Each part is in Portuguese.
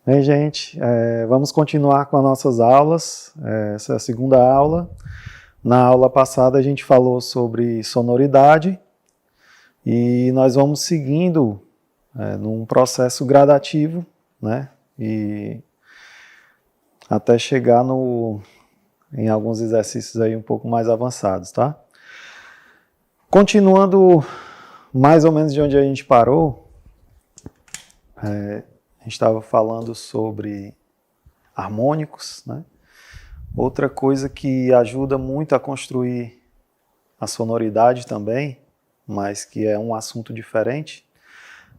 Bem, gente, vamos continuar com as nossas aulas. Essa é a segunda aula. Na aula passada a gente falou sobre sonoridade e nós vamos seguindo num processo gradativo, né? E até chegar em alguns exercícios aí um pouco mais avançados, tá? Continuando mais ou menos de onde a gente parou, a gente estava falando sobre harmônicos, né? Outra coisa que ajuda muito a construir a sonoridade também, mas que é um assunto diferente,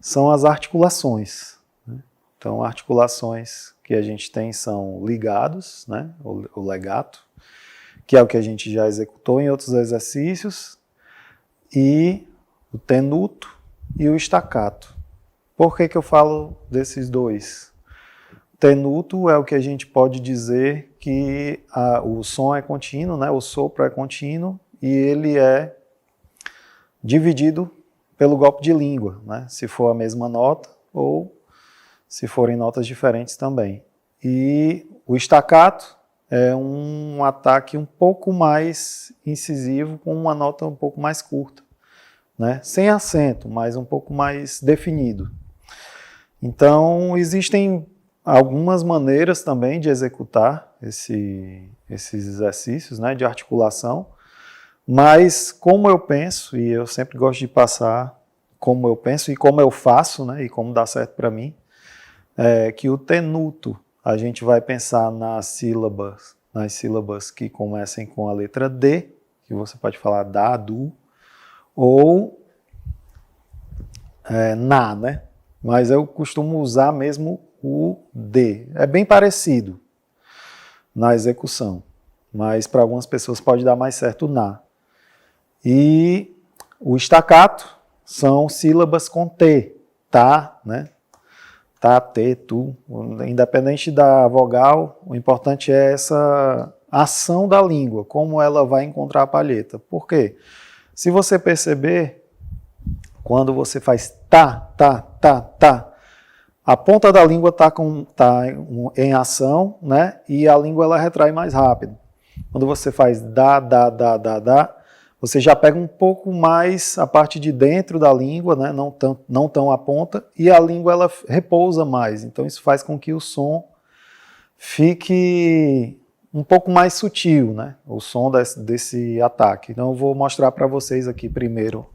são as articulações, né? Então, articulações que a gente tem são ligados, né? O legato, que é o que a gente já executou em outros exercícios, e o tenuto e o staccato. Por que eu falo desses dois? Tenuto é o que a gente pode dizer que o som é contínuo, né? O sopro é contínuo e ele é dividido pelo golpe de língua, né? Se for a mesma nota ou se forem notas diferentes também. E o staccato é um ataque um pouco mais incisivo com uma nota um pouco mais curta, né? Sem acento, mas um pouco mais definido. Então, existem algumas maneiras também de executar esses exercícios, né, de articulação, mas como eu penso, e eu sempre gosto de passar como eu penso e como eu faço, né, e como dá certo para mim, que o tenuto, a gente vai pensar nas sílabas que comecem com a letra D, que você pode falar da, do, ou na, né? Mas eu costumo usar mesmo o D. É bem parecido na execução, mas para algumas pessoas pode dar mais certo o na. E o staccato são sílabas com T, tá, né? Tá, T, tu. Independente da vogal, o importante é essa ação da língua, como ela vai encontrar a palheta. Por quê? Se você perceber, quando você faz tá, a ponta da língua está em ação, né? E a língua ela retrai mais rápido. Quando você faz dá, você já pega um pouco mais a parte de dentro da língua, né? Não tão a ponta, e a língua ela repousa mais. Então isso faz com que o som fique um pouco mais sutil, né? O som desse ataque. Então eu vou mostrar para vocês aqui primeiro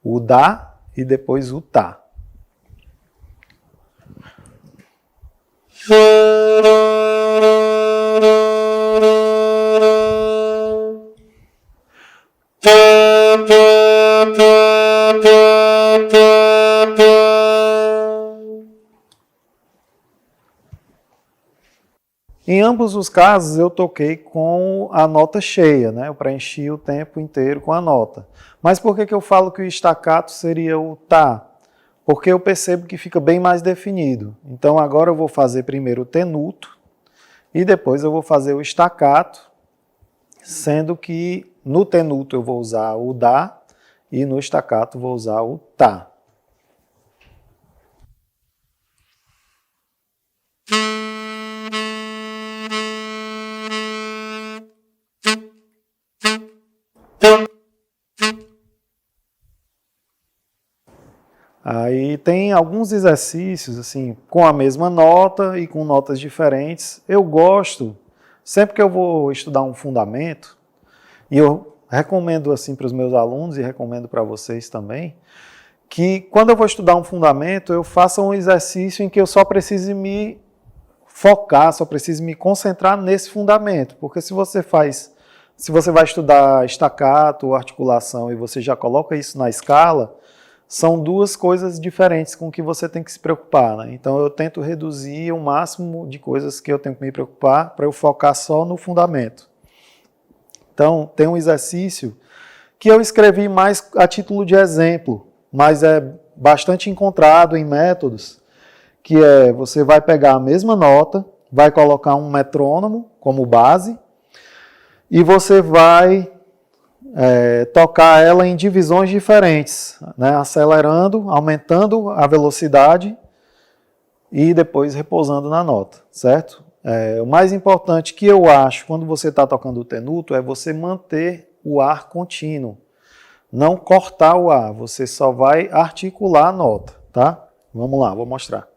o dá e depois o tá. Em ambos os casos eu toquei com a nota cheia, né? Eu preenchi o tempo inteiro com a nota. Mas por que eu falo que o staccato seria o tá? Porque eu percebo que fica bem mais definido. Então agora eu vou fazer primeiro o tenuto e depois eu vou fazer o staccato, sendo que no tenuto eu vou usar o dá e no staccato vou usar o tá. Aí tem alguns exercícios assim com a mesma nota e com notas diferentes. Eu gosto, sempre que eu vou estudar um fundamento, e eu recomendo assim para os meus alunos e recomendo para vocês também, que quando eu vou estudar um fundamento, eu faça um exercício em que eu só precise me focar, só preciso me concentrar nesse fundamento. Porque se você vai estudar staccato ou articulação e você já coloca isso na escala, são duas coisas diferentes com que você tem que se preocupar, né? Então eu tento reduzir o máximo de coisas que eu tenho que me preocupar para eu focar só no fundamento. Então tem um exercício que eu escrevi mais a título de exemplo, mas é bastante encontrado em métodos, que é você vai pegar a mesma nota, vai colocar um metrônomo como base e você vai tocar ela em divisões diferentes, né? Acelerando, aumentando a velocidade e depois repousando na nota, certo? O mais importante que eu acho quando você está tocando o tenuto é você manter o ar contínuo, não cortar o ar, você só vai articular a nota, tá? Vamos lá, vou mostrar.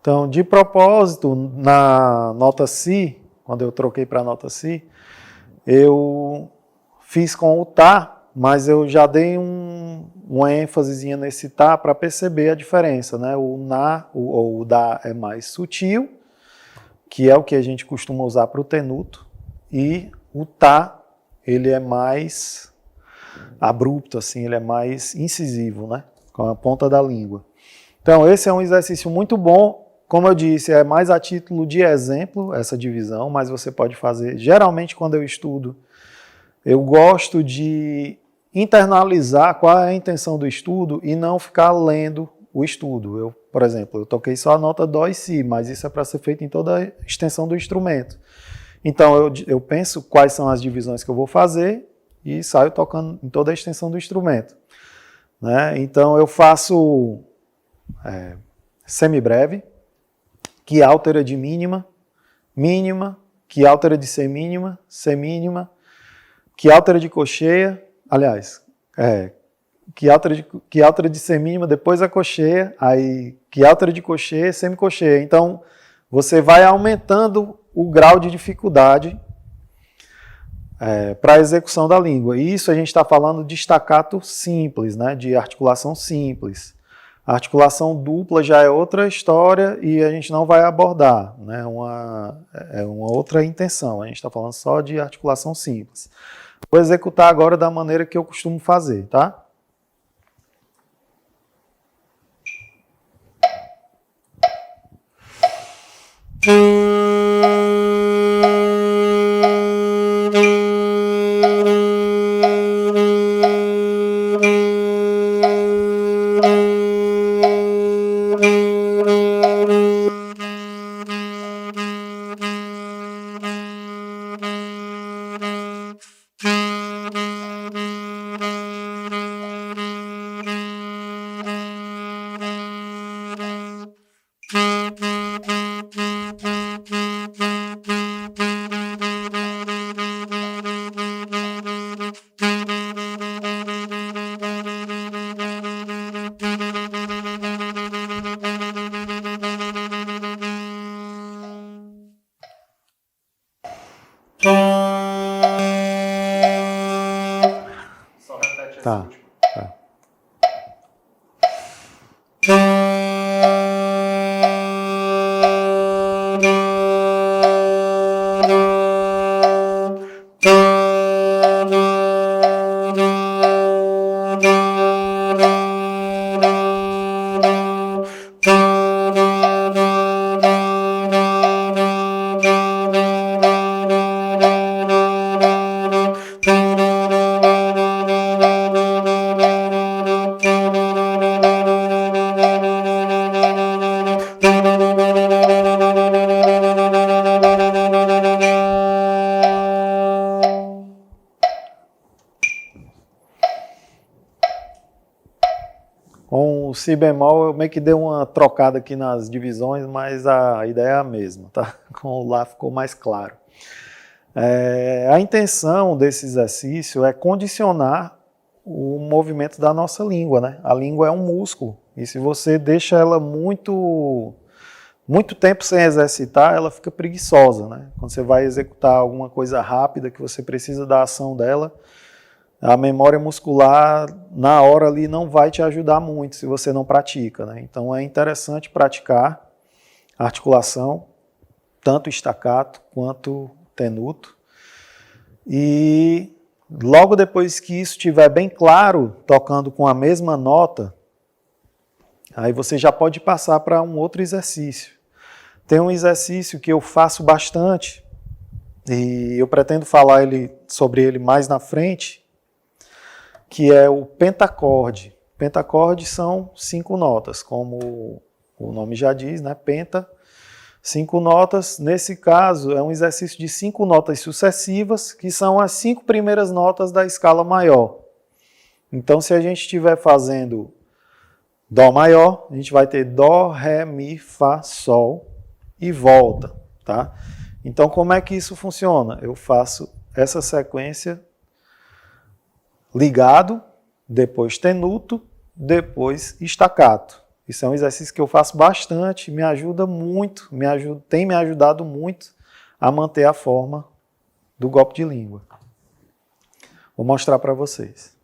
Então, de propósito, na nota Si, quando eu troquei para a nota Si, eu fiz com o Tá, mas eu já dei uma ênfasezinha nesse Tá para perceber a diferença, né? O Na, ou o Dá é mais sutil, que é o que a gente costuma usar para o tenuto, e o Tá, ele é mais abrupto, assim, ele é mais incisivo, né? Com a ponta da língua. Então, esse é um exercício muito bom. Como eu disse, é mais a título de exemplo essa divisão, mas você pode fazer. Geralmente, quando eu estudo, eu gosto de internalizar qual é a intenção do estudo e não ficar lendo o estudo. Por exemplo, eu toquei só a nota Dó e Si, mas isso é para ser feito em toda a extensão do instrumento. Então, eu penso quais são as divisões que eu vou fazer e saio tocando em toda a extensão do instrumento, né? Então, eu faço semibreve, que altera de mínima, mínima, que altera de semínima, semínima, que altera de cocheia, aliás, que altera de semínima, depois a cocheia, aí que altera de cocheia, semicocheia. Então, você vai aumentando o grau de dificuldade para a execução da língua. E isso a gente está falando de staccato simples, né, de articulação simples. A articulação dupla já é outra história e a gente não vai abordar, né? É uma outra intenção. A gente está falando só de articulação simples. Vou executar agora da maneira que eu costumo fazer, tá? Com o si bemol eu meio que dei uma trocada aqui nas divisões, mas a ideia é a mesma, tá? Com o lá ficou mais claro. A intenção desse exercício é condicionar o movimento da nossa língua, né? A língua é um músculo, e se você deixa ela muito tempo sem exercitar, ela fica preguiçosa, né? Quando você vai executar alguma coisa rápida que você precisa da ação dela, a memória muscular na hora ali não vai te ajudar muito se você não pratica, né? Então é interessante praticar a articulação, tanto staccato quanto tenuto. E logo depois que isso estiver bem claro, tocando com a mesma nota, aí você já pode passar para um outro exercício. Tem um exercício que eu faço bastante, e eu pretendo falar sobre ele mais na frente, que é o pentacorde. Pentacorde são 5 notas, como o nome já diz, né? Penta, 5 notas. Nesse caso, é um exercício de 5 notas sucessivas, que são as 5 primeiras notas da escala maior. Então, se a gente estiver fazendo Dó maior, a gente vai ter Dó, Ré, Mi, Fá, Sol e volta, tá? Então, como é que isso funciona? Eu faço essa sequência ligado, depois tenuto, depois staccato. Isso é um exercício que eu faço bastante, me ajuda muito, tem me ajudado muito a manter a forma do golpe de língua. Vou mostrar para vocês.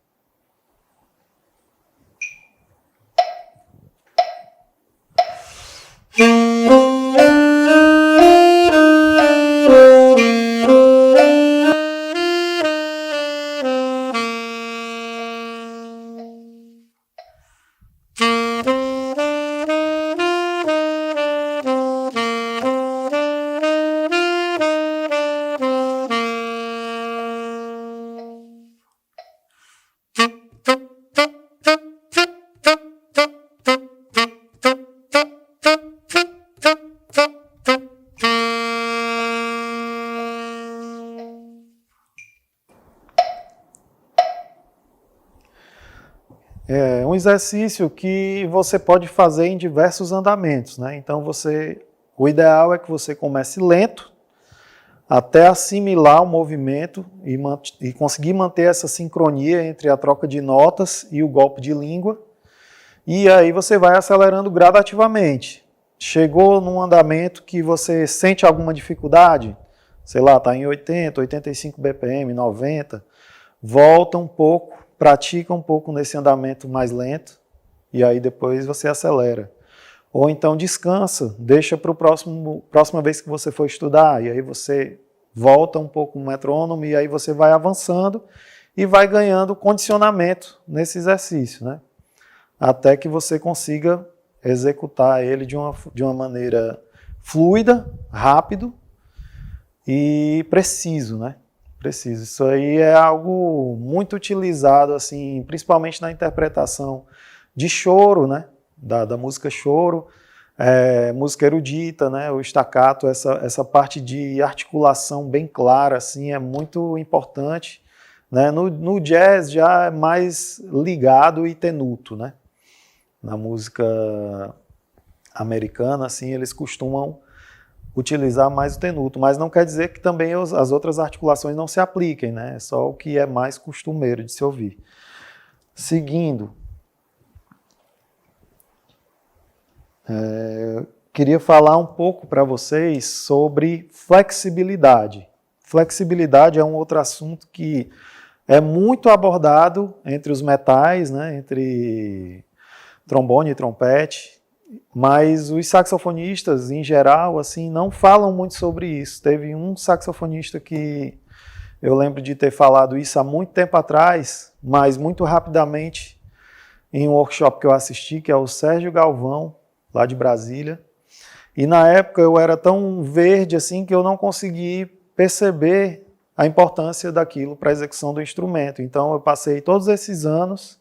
É um exercício que você pode fazer em diversos andamentos, né? Então o ideal é que você comece lento, até assimilar o movimento e conseguir manter essa sincronia entre a troca de notas e o golpe de língua. E aí você vai acelerando gradativamente. Chegou num andamento que você sente alguma dificuldade, sei lá, está em 80, 85 BPM, 90, volta um pouco, pratica um pouco nesse andamento mais lento e aí depois você acelera. Ou então descansa, deixa para a próxima vez que você for estudar, e aí você volta um pouco no metrônomo e aí você vai avançando e vai ganhando condicionamento nesse exercício, né? Até que você consiga executar ele de uma maneira fluida, rápido e preciso, né? Preciso. Isso aí é algo muito utilizado, assim, principalmente na interpretação de choro, né? Da música choro, música erudita, né? O staccato, essa parte de articulação bem clara, assim, é muito importante, né? No jazz já é mais ligado e tenuto, né? Na música americana, assim, eles costumam utilizar mais o tenuto, mas não quer dizer que também as outras articulações não se apliquem, né? É só o que é mais costumeiro de se ouvir. Seguindo, queria falar um pouco para vocês sobre flexibilidade. Flexibilidade é um outro assunto que é muito abordado entre os metais, né? Entre trombone e trompete, mas os saxofonistas, em geral, assim, não falam muito sobre isso. Teve um saxofonista que eu lembro de ter falado isso há muito tempo atrás, mas muito rapidamente, em um workshop que eu assisti, que é o Sérgio Galvão, lá de Brasília. E na época eu era tão verde assim que eu não consegui perceber a importância daquilo para a execução do instrumento. Então eu passei todos esses anos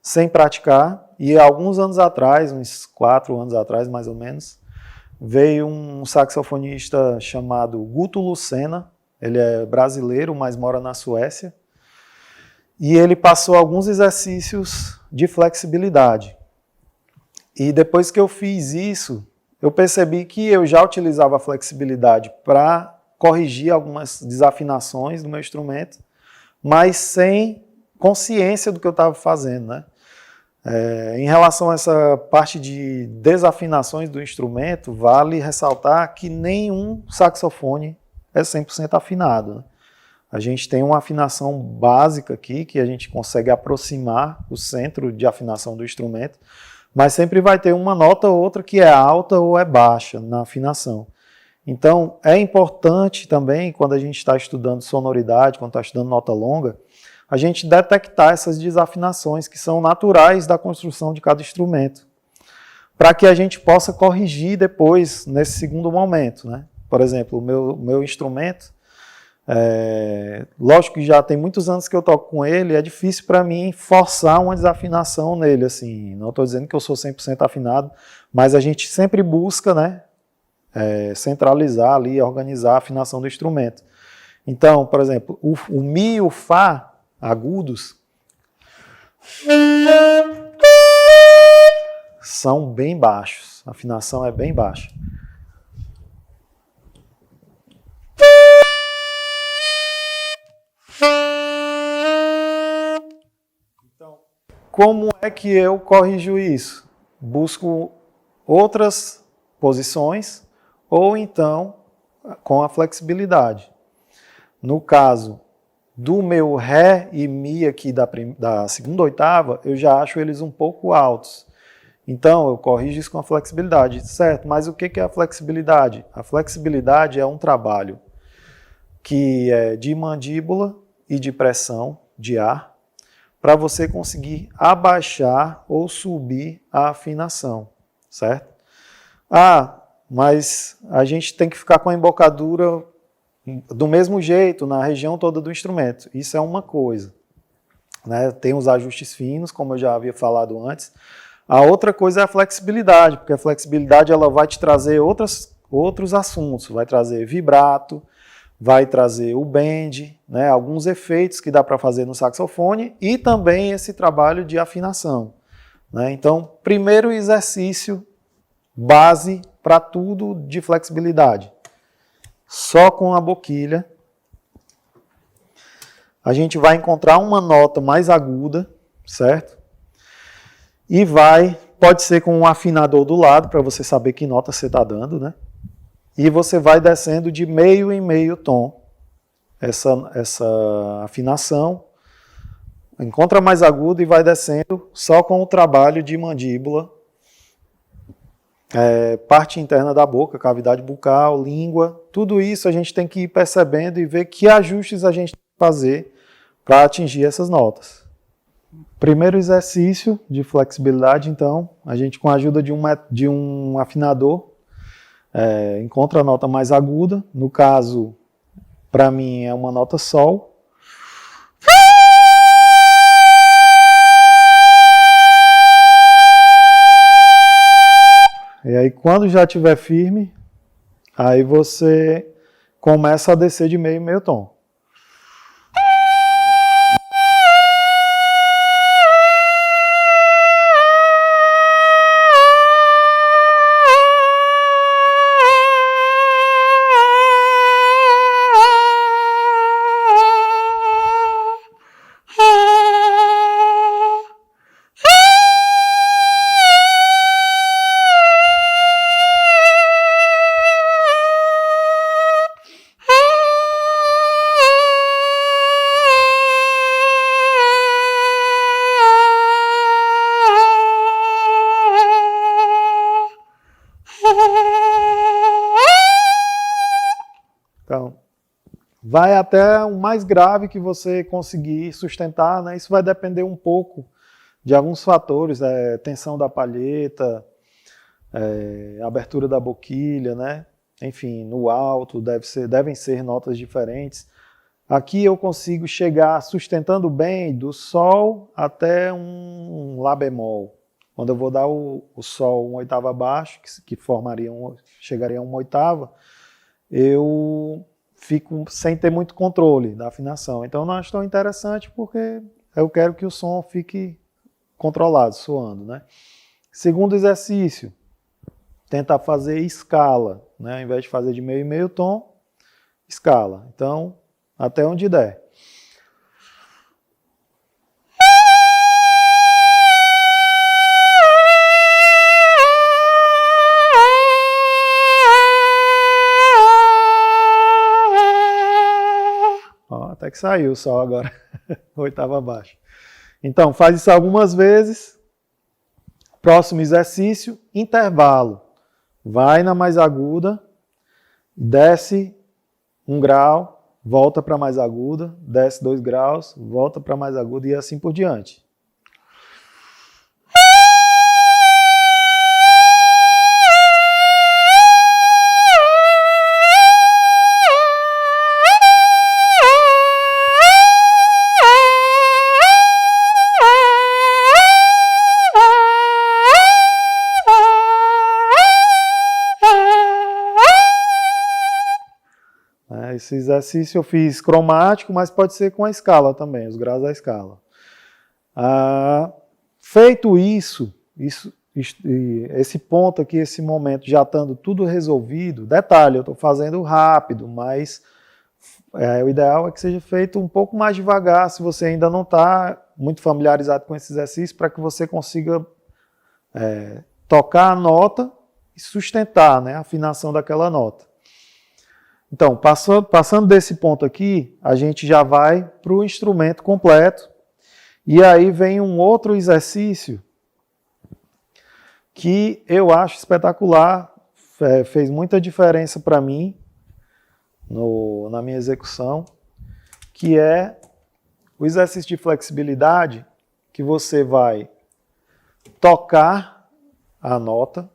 sem praticar, e alguns anos atrás, uns 4 anos atrás mais ou menos, veio um saxofonista chamado Guto Lucena. Ele é brasileiro, mas mora na Suécia, e ele passou alguns exercícios de flexibilidade. E depois que eu fiz isso, eu percebi que eu já utilizava a flexibilidade para corrigir algumas desafinações do meu instrumento, mas sem consciência do que eu estava fazendo, né? Em relação a essa parte de desafinações do instrumento, vale ressaltar que nenhum saxofone é 100% afinado, né? A gente tem uma afinação básica aqui, que a gente consegue aproximar o centro de afinação do instrumento, mas sempre vai ter uma nota ou outra que é alta ou é baixa na afinação. Então, é importante também, quando a gente está estudando sonoridade, quando está estudando nota longa, a gente detectar essas desafinações que são naturais da construção de cada instrumento, para que a gente possa corrigir depois, nesse segundo momento, né? Por exemplo, o meu instrumento, lógico que já tem muitos anos que eu toco com ele, é difícil para mim forçar uma desafinação nele, assim. Não estou dizendo que eu sou 100% afinado, mas a gente sempre busca, né, centralizar ali, organizar a afinação do instrumento. Então, por exemplo, o Mi e o Fá agudos são bem baixos, a afinação é bem baixa. Então, como é que eu corrijo isso? Busco outras posições ou então com a flexibilidade. No caso do meu Ré e Mi aqui da segunda oitava, eu já acho eles um pouco altos. Então, eu corrijo isso com a flexibilidade, certo? Mas o que é a flexibilidade? A flexibilidade é um trabalho que é de mandíbula e de pressão de ar, para você conseguir abaixar ou subir a afinação, certo? Mas a gente tem que ficar com a embocadura do mesmo jeito, na região toda do instrumento. Isso é uma coisa, né? Tem os ajustes finos, como eu já havia falado antes. A outra coisa é a flexibilidade, porque a flexibilidade ela vai te trazer outros assuntos. Vai trazer vibrato, vai trazer o bend, né? Alguns efeitos que dá para fazer no saxofone e também esse trabalho de afinação, né? Então, primeiro exercício base para tudo de flexibilidade. Só com a boquilha, a gente vai encontrar uma nota mais aguda, certo? E pode ser com um afinador do lado, para você saber que nota você está dando, né? E você vai descendo de meio em meio tom essa afinação, encontra mais agudo e vai descendo só com o trabalho de mandíbula, parte interna da boca, cavidade bucal, língua, tudo isso a gente tem que ir percebendo e ver que ajustes a gente tem que fazer para atingir essas notas. Primeiro exercício de flexibilidade, então, a gente com a ajuda de um afinador encontra a nota mais aguda, no caso, para mim é uma nota Sol. E aí, quando já estiver firme, aí você começa a descer de meio em meio tom. Então, vai até o mais grave que você conseguir sustentar, né? Isso vai depender um pouco de alguns fatores, tensão da palheta, abertura da boquilha, né? Enfim, no alto devem ser notas diferentes. Aqui eu consigo chegar sustentando bem do Sol até um Lá bemol. Quando eu vou dar o Sol uma oitava abaixo, que chegaria a uma oitava, eu fico sem ter muito controle da afinação. Então não acho tão interessante porque eu quero que o som fique controlado, soando, né? Segundo exercício, tenta fazer escala, né? Ao invés de fazer de meio e meio tom, escala. Então, até onde der. Ó, até que saiu o sol agora, oitava abaixo. Então, faz isso algumas vezes. Próximo exercício, intervalo. Vai na mais aguda, desce 1 grau, volta para mais aguda, desce 2 graus, volta para mais aguda e assim por diante. Esse exercício eu fiz cromático, mas pode ser com a escala também, os graus da escala. Feito esse ponto aqui, esse momento, já estando tudo resolvido, detalhe, eu estou fazendo rápido, mas o ideal é que seja feito um pouco mais devagar, se você ainda não está muito familiarizado com esse exercício, para que você consiga tocar a nota e sustentar, né, a afinação daquela nota. Então, passando desse ponto aqui, a gente já vai para o instrumento completo. E aí vem um outro exercício que eu acho espetacular, fez muita diferença para mim na minha execução, que é o exercício de flexibilidade, que você vai tocar a nota,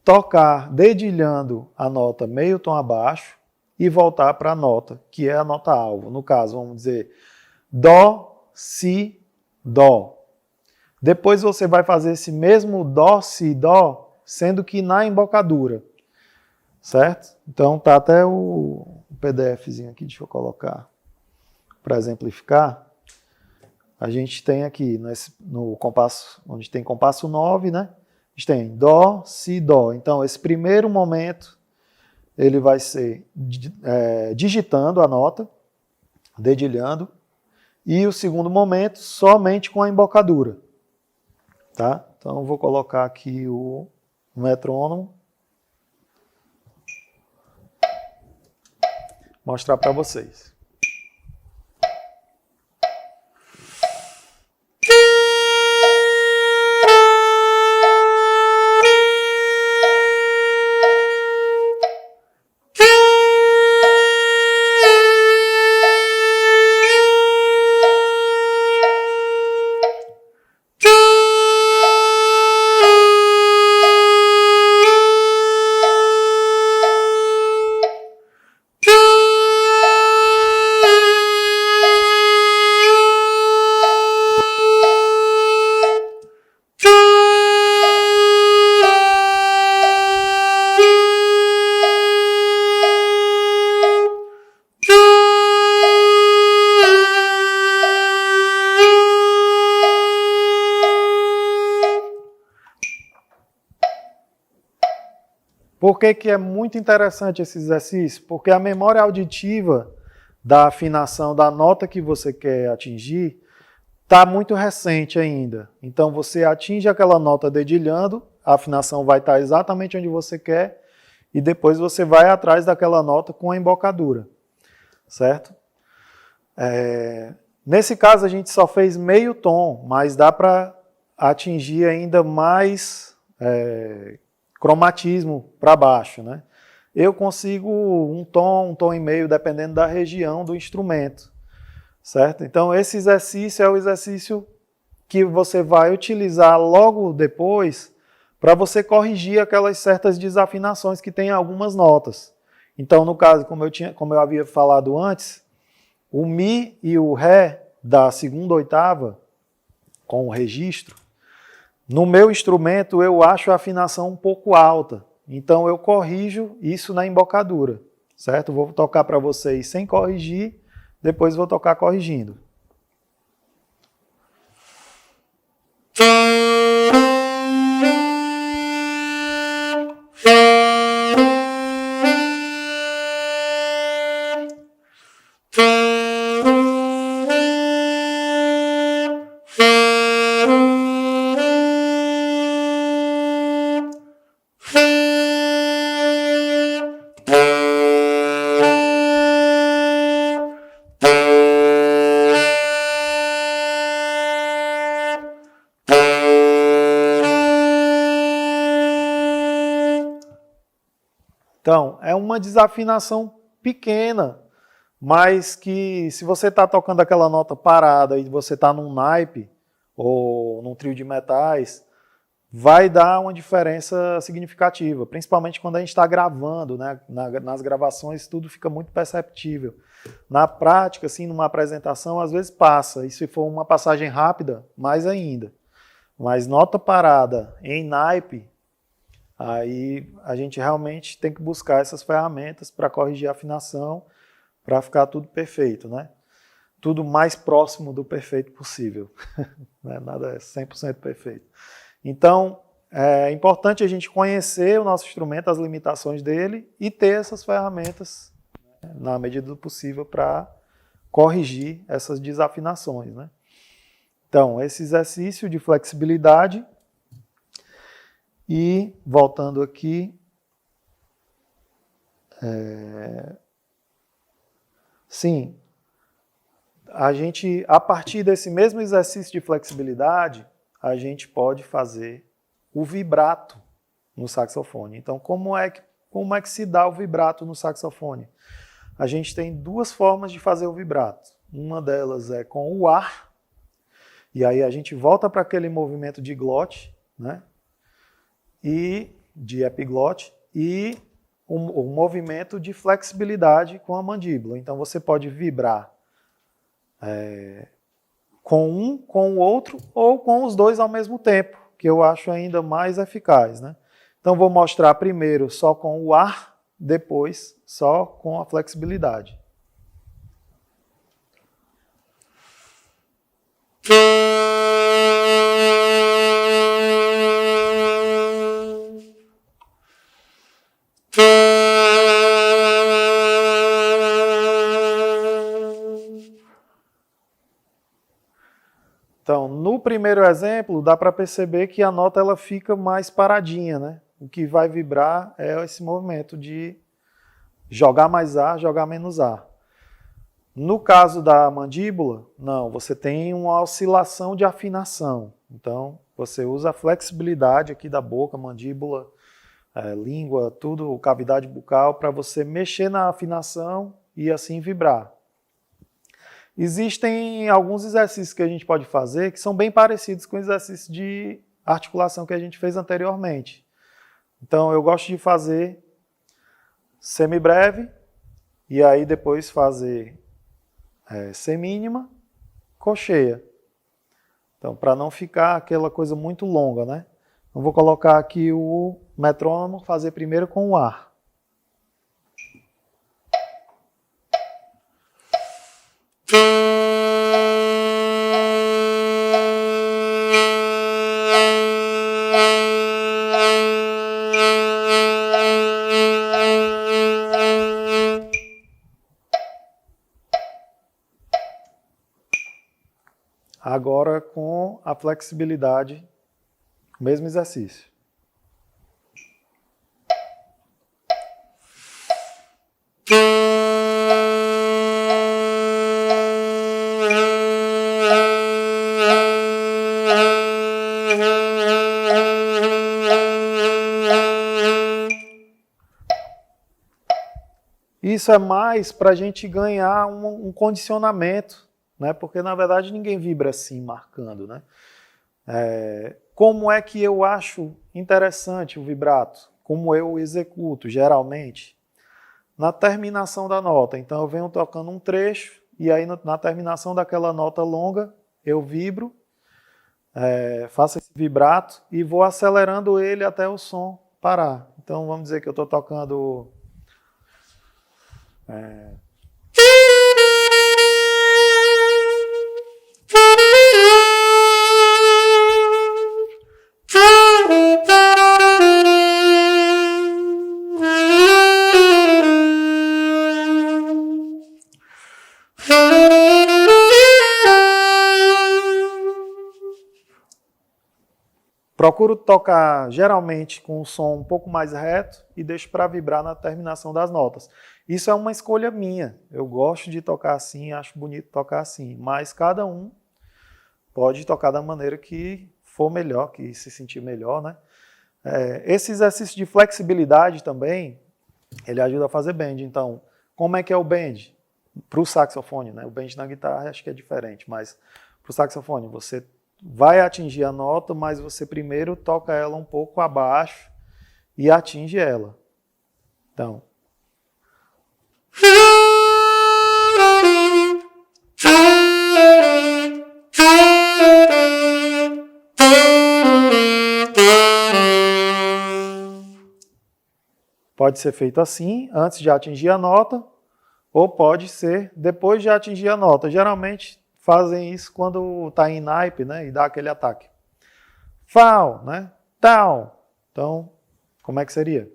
tocar dedilhando a nota meio tom abaixo, e voltar para a nota, que é a nota alvo. No caso, vamos dizer Dó, Si, Dó. Depois você vai fazer esse mesmo Dó, Si, Dó, sendo que na embocadura. Certo? Então tá até o PDFzinho aqui, deixa eu colocar para exemplificar. A gente tem aqui no compasso, onde tem compasso 9, né? A gente tem Dó, Si, Dó. Então esse primeiro momento ele vai ser digitando a nota, dedilhando, e o segundo momento somente com a embocadura. Tá? Então eu vou colocar aqui o metrônomo, mostrar para vocês. Por que é muito interessante esse exercício? Porque a memória auditiva da afinação da nota que você quer atingir está muito recente ainda. Então você atinge aquela nota dedilhando, a afinação vai estar exatamente onde você quer e depois você vai atrás daquela nota com a embocadura, certo? Nesse caso a gente só fez meio tom, mas dá para atingir ainda mais cromatismo para baixo, né? Eu consigo um tom e meio, dependendo da região do instrumento, certo? Então esse exercício é o exercício que você vai utilizar logo depois para você corrigir aquelas certas desafinações que tem em algumas notas. Então, no caso, como eu havia falado antes, o Mi e o Ré da segunda oitava, com o registro, no meu instrumento eu acho a afinação um pouco alta. Então eu corrijo isso na embocadura, certo? Vou tocar para vocês sem corrigir, depois vou tocar corrigindo. Então, é uma desafinação pequena, mas que se você está tocando aquela nota parada e você está num naipe ou num trio de metais, vai dar uma diferença significativa, principalmente quando a gente está gravando, né? Nas gravações tudo fica muito perceptível. Na prática, assim, numa apresentação, às vezes passa, e se for uma passagem rápida, mais ainda. Mas nota parada em naipe, aí a gente realmente tem que buscar essas ferramentas para corrigir a afinação, para ficar tudo perfeito, né? Tudo mais próximo do perfeito possível. Nada é 100% perfeito. Então, é importante a gente conhecer o nosso instrumento, as limitações dele e ter essas ferramentas, né, na medida do possível, para corrigir essas desafinações, né? Então, esse exercício de flexibilidade e, voltando aqui, sim, a gente, a partir desse mesmo exercício de flexibilidade, a gente pode fazer o vibrato no saxofone. Então, como é que se dá o vibrato no saxofone? A gente tem duas formas de fazer o vibrato. Uma delas é com o ar, e aí a gente volta para aquele movimento de glote, né? E de epiglote, e o movimento de flexibilidade com a mandíbula. Então, você pode vibrar com um, com o outro, ou com os dois ao mesmo tempo, que eu acho ainda mais eficaz, né? Então, vou mostrar primeiro só com o ar, depois só com a flexibilidade. Então, no primeiro exemplo, dá para perceber que a nota ela fica mais paradinha, né? O que vai vibrar é esse movimento de jogar mais ar, jogar menos ar. No caso da mandíbula, não, você tem uma oscilação de afinação. Então, você usa a flexibilidade aqui da boca, mandíbula, língua, tudo, cavidade bucal, para você mexer na afinação e assim vibrar. Existem alguns exercícios que a gente pode fazer que são bem parecidos com o exercício de articulação que a gente fez anteriormente. Então, eu gosto de fazer semibreve e aí depois fazer semínima, cocheia. Então, para não ficar aquela coisa muito longa, né? Eu vou colocar aqui o metrônomo, fazer primeiro com o ar. Agora com a flexibilidade, o mesmo exercício. Isso é mais para a gente ganhar um condicionamento, né? Porque na verdade ninguém vibra assim, marcando, né? Como é que eu acho interessante o vibrato? Como eu executo, geralmente? Na terminação da nota. Então eu venho tocando um trecho e aí na terminação daquela nota longa eu vibro, faço esse vibrato e vou acelerando ele até o som parar. Então vamos dizer que eu estou tocando... Procuro tocar geralmente com o som um pouco mais reto e deixo para vibrar na terminação das notas. Isso é uma escolha minha. Eu gosto de tocar assim, acho bonito tocar assim, mas cada um pode tocar da maneira que for melhor, que se sentir melhor, né? Esse exercício de flexibilidade também, ele ajuda a fazer bend. Então, como é que é o bend? Para o saxofone, né? O bend na guitarra acho que é diferente, mas para o saxofone você vai atingir a nota, mas você primeiro toca ela um pouco abaixo e atinge ela. Então. Pode ser feito assim, antes de atingir a nota, ou pode ser depois de atingir a nota. Geralmente fazem isso quando está em naipe, né, e dá aquele ataque. Fal, né? Tal. Então, como é que seria?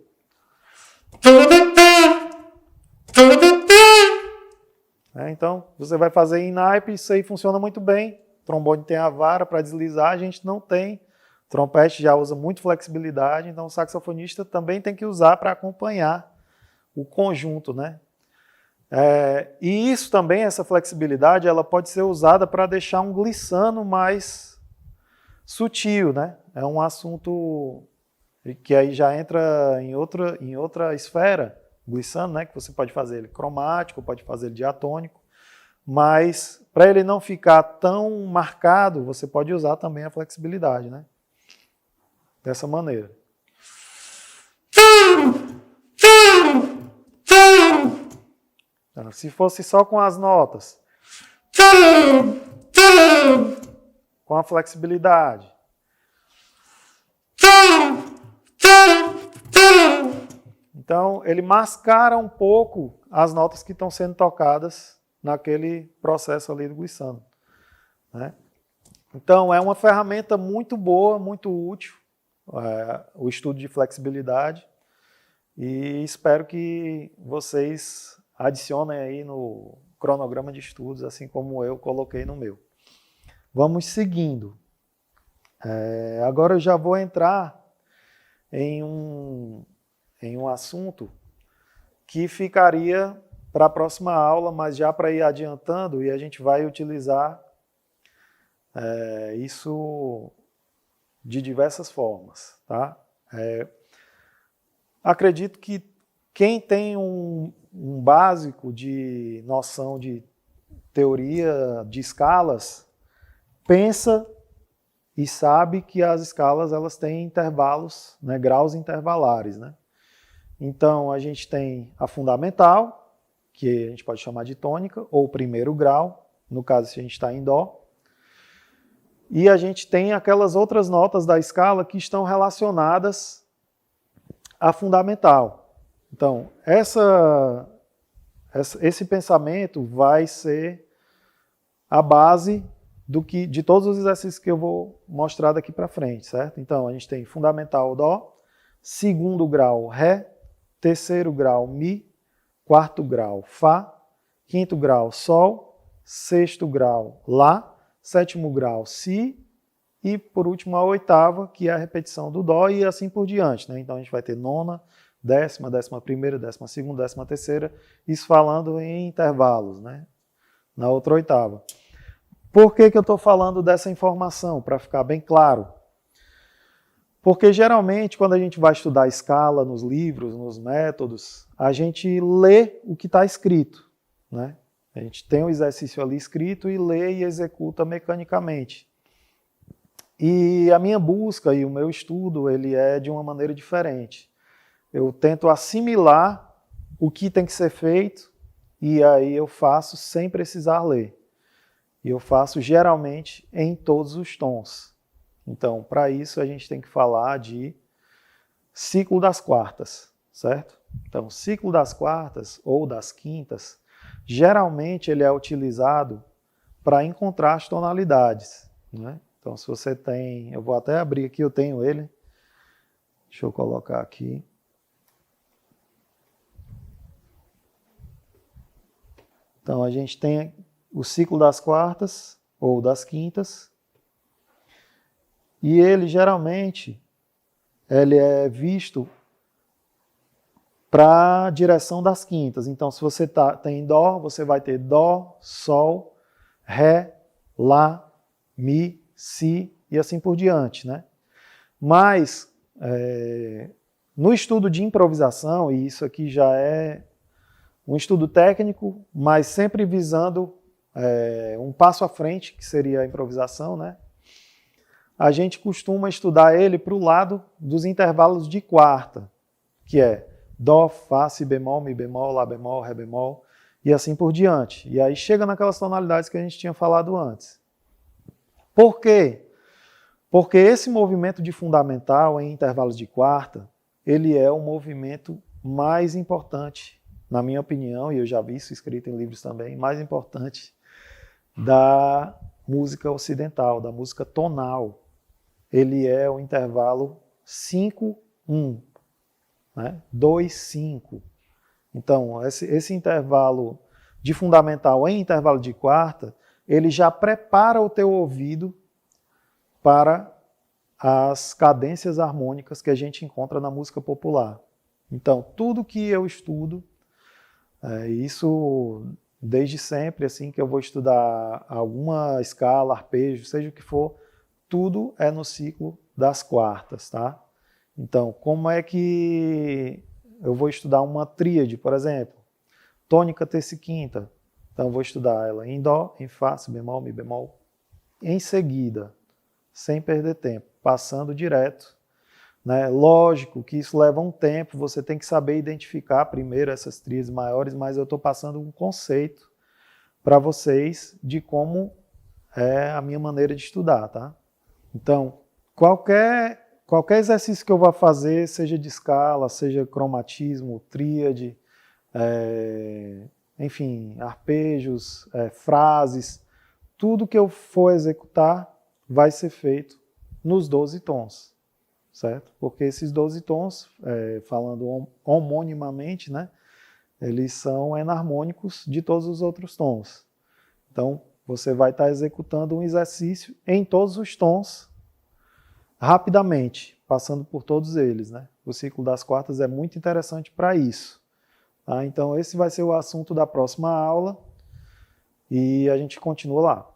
Então, você vai fazer em naipe, isso aí funciona muito bem. O trombone tem a vara para deslizar, a gente não tem. O trompete já usa muito flexibilidade, então o saxofonista também tem que usar para acompanhar o conjunto, né? E isso também, essa flexibilidade, ela pode ser usada para deixar um glissando mais sutil, né? É um assunto que aí já entra em outra esfera, glissando, né? Que você pode fazer ele cromático, pode fazer ele diatônico, mas para ele não ficar tão marcado, você pode usar também a flexibilidade, né? Dessa maneira. Então, se fosse só com as notas, com a flexibilidade, então ele mascara um pouco as notas que estão sendo tocadas naquele processo ali do glissando, né? Então é uma ferramenta muito boa, muito útil, o estudo de flexibilidade, e espero que vocês adicionem aí no cronograma de estudos, assim como eu coloquei no meu. Vamos seguindo. Agora eu já vou entrar em um assunto que ficaria para a próxima aula, mas já para ir adiantando, e a gente vai utilizar isso de diversas formas, tá? Acredito que quem tem um básico de noção de teoria de escalas, pensa e sabe que as escalas elas têm intervalos, né, graus intervalares, né? Então, a gente tem a fundamental, que a gente pode chamar de tônica, ou primeiro grau, no caso se a gente está em dó. E a gente tem aquelas outras notas da escala que estão relacionadas à fundamental. Então, esse pensamento vai ser a base de todos os exercícios que eu vou mostrar daqui para frente, certo? Então, a gente tem fundamental dó, segundo grau ré, terceiro grau mi, quarto grau fá, quinto grau sol, sexto grau lá, sétimo grau si e, por último, a oitava, que é a repetição do dó e assim por diante, né? Então, a gente vai ter nona, décima, 11ª, 12ª, 13ª, isso falando em intervalos, né? Na outra oitava. Por que eu estou falando dessa informação? Para ficar bem claro. Porque geralmente, quando a gente vai estudar escala nos livros, nos métodos, a gente lê o que está escrito, né? A gente tem o exercício ali escrito e lê e executa mecanicamente. E a minha busca e o meu estudo, ele é de uma maneira diferente. Eu tento assimilar o que tem que ser feito e aí eu faço sem precisar ler. E eu faço geralmente em todos os tons. Então, para isso a gente tem que falar de ciclo das quartas, certo? Então, ciclo das quartas ou das quintas, geralmente ele é utilizado para encontrar as tonalidades, né? Então, se você tem, eu vou até abrir aqui, eu tenho ele. Deixa eu colocar aqui. Então, a gente tem o ciclo das quartas ou das quintas. E ele, geralmente, ele é visto para a direção das quintas. Então, se você tem dó, você vai ter dó, sol, ré, lá, mi, si e assim por diante, né? Mas, No estudo de improvisação, e isso aqui já é um estudo técnico, mas sempre visando um passo à frente, que seria a improvisação, né? A gente costuma estudar ele para o lado dos intervalos de quarta, que é Dó, Fá, Si bemol, Mi bemol, Lá bemol, Ré bemol, e assim por diante. E aí chega naquelas tonalidades que a gente tinha falado antes. Por quê? Porque esse movimento de fundamental em intervalos de quarta, ele é o movimento mais importante, na minha opinião, e eu já vi isso escrito em livros também, mais importante da música ocidental, da música tonal. Ele é o intervalo 5-1, né? 2-5. Então, esse intervalo de fundamental em intervalo de quarta, ele já prepara o teu ouvido para as cadências harmônicas que a gente encontra na música popular. Então, tudo que eu estudo, isso desde sempre, assim que eu vou estudar alguma escala, arpejo, seja o que for, tudo é no ciclo das quartas, tá? Então, como é que eu vou estudar uma tríade, por exemplo? Tônica, terça e quinta. Então, eu vou estudar ela em Dó, em Fá, Si bemol, Mi bemol, em seguida, sem perder tempo, passando direto, né? Lógico que isso leva um tempo, você tem que saber identificar primeiro essas tríades maiores, mas eu estou passando um conceito para vocês de como é a minha maneira de estudar, tá? Então, qualquer exercício que eu vá fazer, seja de escala, seja cromatismo, tríade, enfim, arpejos, frases, tudo que eu for executar vai ser feito nos 12 tons, certo? Porque esses 12 tons, falando homonimamente, né, eles são enarmônicos de todos os outros tons. Então, você vai estar executando um exercício em todos os tons, rapidamente, passando por todos eles, né? O ciclo das quartas é muito interessante para isso. Tá? Então, esse vai ser o assunto da próxima aula e a gente continua lá.